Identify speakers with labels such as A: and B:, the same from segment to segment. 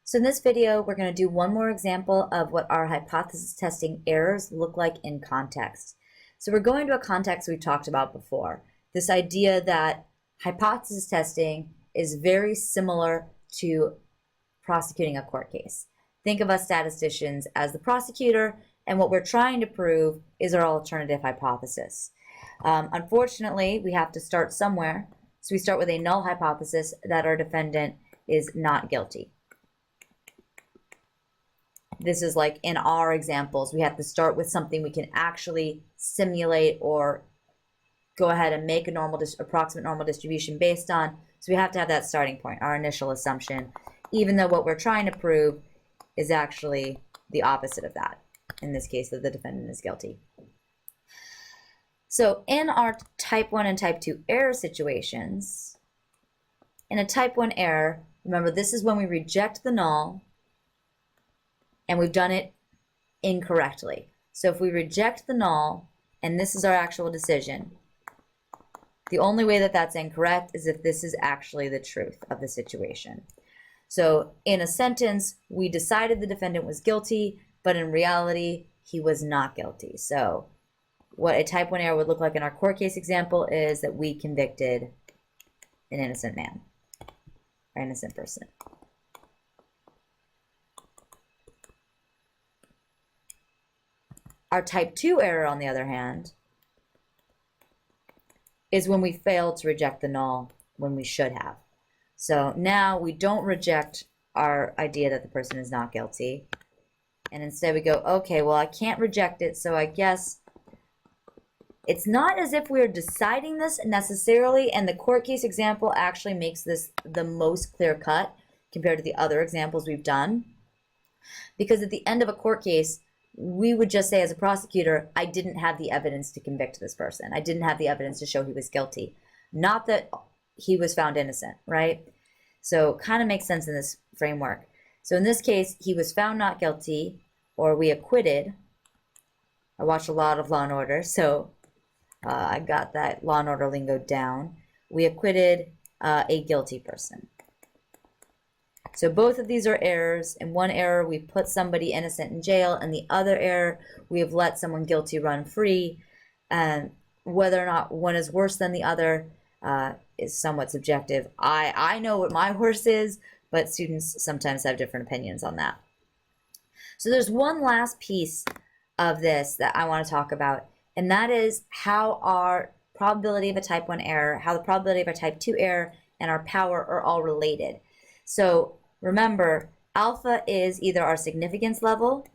A: So in this video, we're going to do one more example of what our hypothesis testing errors look like in context. So we're going to a context we've talked about before. This idea that hypothesis testing is very similar to prosecuting a court case. Think of us statisticians as the prosecutor, and what we're trying to prove is our alternative hypothesis. Unfortunately, we have to start somewhere. So we start with a null hypothesis that our defendant is not guilty. This is like in our examples, we have to start with something we can actually simulate or go ahead and make a approximate normal distribution based on. So we have to have that starting point, our initial assumption, even though what we're trying to prove is actually the opposite of that. In this case, that the defendant is guilty. So in our type 1 and type 2 error situations, in a type 1 error, remember this is when we reject the null and we've done it incorrectly. So if we reject the null and this is our actual decision, the only way that that's incorrect is if this is actually the truth of the situation. So in a sentence, we decided the defendant was guilty, but in reality, he was not guilty. So what a type 1 error would look like in our court case example is that we convicted an innocent man or innocent person. Our type 2 error, on the other hand, is when we fail to reject the null when we should have. So now we don't reject our idea that the person is not guilty. And instead we go, okay, well, I can't reject it, so I guess it's not as if we're deciding this necessarily, and the court case example actually makes this the most clear cut compared to the other examples we've done. Because at the end of a court case, we would just say as a prosecutor, I didn't have the evidence to convict this person. I didn't have the evidence to show he was guilty. Not that he was found innocent, right? So kind of makes sense in this framework. So in this case, he was found not guilty, or we acquitted. I watch a lot of Law & Order, so I got that Law & Order lingo down. We acquitted a guilty person. So both of these are errors. In one error, we put somebody innocent in jail, and the other error, we have let someone guilty run free. And whether or not one is worse than the other is somewhat subjective. I know what my worst is, but students sometimes have different opinions on that. So there's one last piece of this that I want to talk about, and that is how our probability of a type 1 error, how the probability of a type 2 error, and our power are all related. So remember, alpha is either our significance level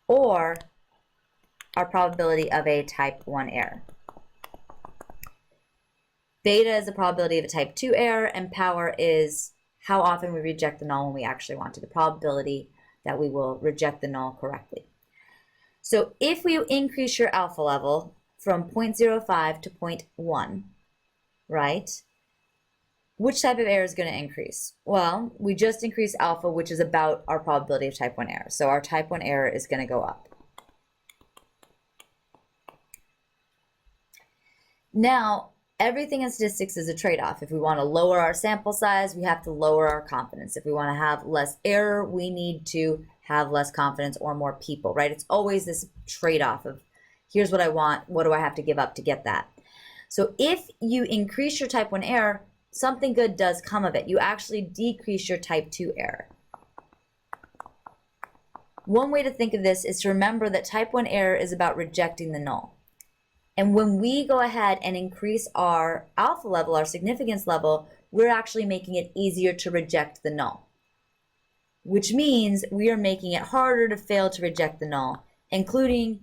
A: or our probability of a type 1 error. Beta is the probability of a type 2 error, and power is how often we reject the null when we actually want to, the probability that we will reject the null correctly. So if we increase your alpha level from 0.05 to 0.1, right, which type of error is going to increase? Well, we just increased alpha, which is about our probability of type 1 error. So our type 1 error is going to go up. Now, everything in statistics is a trade-off. If we want to lower our sample size, we have to lower our confidence. If we want to have less error, we need to have less confidence or more people, right? It's always this trade-off of here's what I want, what do I have to give up to get that? So if you increase your type 1 error, something good does come of it. You actually decrease your type 2 error. One way to think of this is to remember that type 1 error is about rejecting the null. And when we go ahead and increase our alpha level, our significance level, we're actually making it easier to reject the null, which means we are making it harder to fail to reject the null, including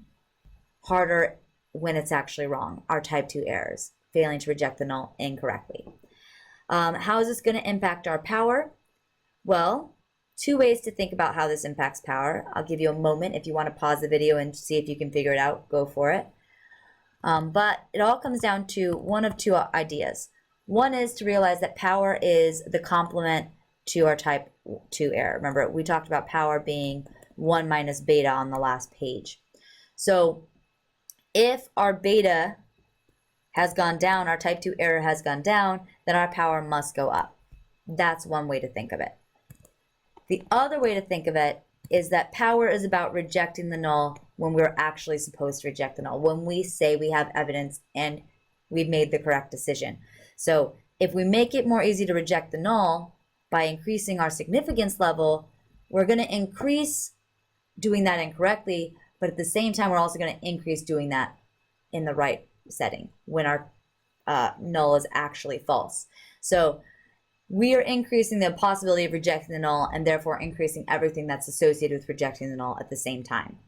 A: harder when it's actually wrong, our type 2 errors, failing to reject the null incorrectly. How is this going to impact our power? Well, two ways to think about how this impacts power. I'll give you a moment. If you want to pause the video and see if you can figure it out, go for it. But it all comes down to one of two ideas. One is to realize that power is the complement to our type 2 error. Remember, we talked about power being 1 minus beta on the last page. So if our beta has gone down, our type 2 error has gone down, then our power must go up. That's one way to think of it. The other way to think of it is that power is about rejecting the null when we're actually supposed to reject the null, when we say we have evidence and we've made the correct decision. So if we make it more easy to reject the null by increasing our significance level, we're going to increase doing that incorrectly, but at the same time, we're also going to increase doing that in the right setting when our null is actually false. So we are increasing the possibility of rejecting the null and therefore increasing everything that's associated with rejecting the null at the same time.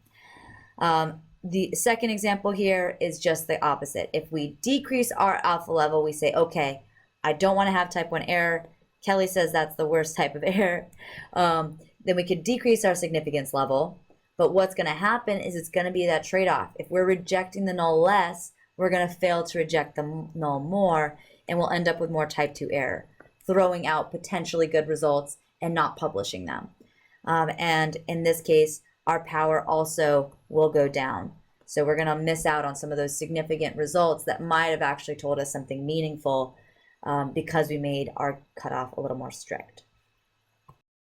A: The second example here is just the opposite. If we decrease our alpha level, we say, okay, I don't want to have type 1 error. Kelly says that's the worst type of error. Then we could decrease our significance level. But what's going to happen is it's going to be that trade-off. If we're rejecting the null less, we're going to fail to reject the null more, and we'll end up with more type 2 error, throwing out potentially good results and not publishing them. And in this case, our power also will go down. So we're going to miss out on some of those significant results that might have actually told us something meaningful because we made our cutoff a little more strict.